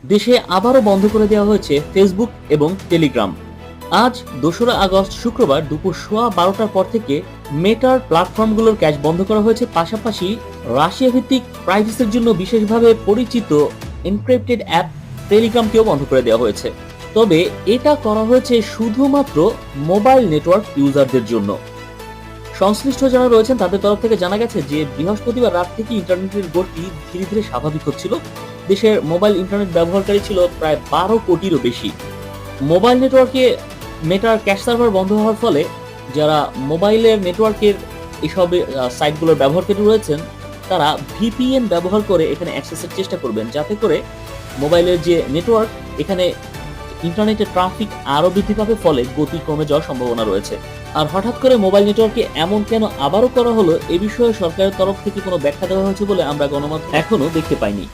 দেশে আবারও বন্ধ করে দেওয়া হয়েছে ফেসবুক এবং টেলিগ্রাম। আজ 2রা আগস্ট শুক্রবার দুপুর 12:15টার পর থেকে মেটার প্ল্যাটফর্মগুলোর ক্যাশ বন্ধ করা হয়েছে। পাশাপাশি রাশিয়া ভিত্তিক প্রাইভেসির জন্য বিশেষভাবে পরিচিত এনক্রিপ্টেড অ্যাপ টেলিগ্রামকেও বন্ধ করে দেওয়া হয়েছে। তবে এটা করা হয়েছে শুধুমাত্র মোবাইল নেটওয়ার্ক ইউজারদের জন্য। সংশ্লিষ্ট যারা রয়েছেন তাদের তরফ থেকে জানা গেছে যে বৃহস্পতিবার রাত থেকে ইন্টারনেটের গতি ধীরে ধীরে স্বাভাবিক হচ্ছিল। দেশের মোবাইল ইন্টারনেট ব্যবহারকারী ছিল প্রায় 12 কোটিরও বেশি। মোবাইল নেটওয়ার্কে মেটার ক্যাশ সার্ভার বন্ধ হওয়ার ফলে যারা মোবাইলের নেটওয়ার্কের এসব সাইটগুলোর ব্যবহারকারী রয়েছেন তারা ভিপিএন ব্যবহার করে এখানে অ্যাক্সেসের চেষ্টা করবেন, যাতে করে মোবাইলের যে নেটওয়ার্ক এখানে ইন্টারনেটের ট্রাফিক আরও বৃদ্ধি পাবে, ফলে গতি কমে যাওয়ার সম্ভাবনা রয়েছে। আর হঠাৎ করে মোবাইল নেটওয়ার্কে এমন কেন আবারও করা হলো, এ বিষয়ে সরকারের তরফ থেকে কোনো ব্যাখ্যা দেওয়া হয়েছে বলে আমরা গণমাধ্যমে এখনো দেখতে পাইনি।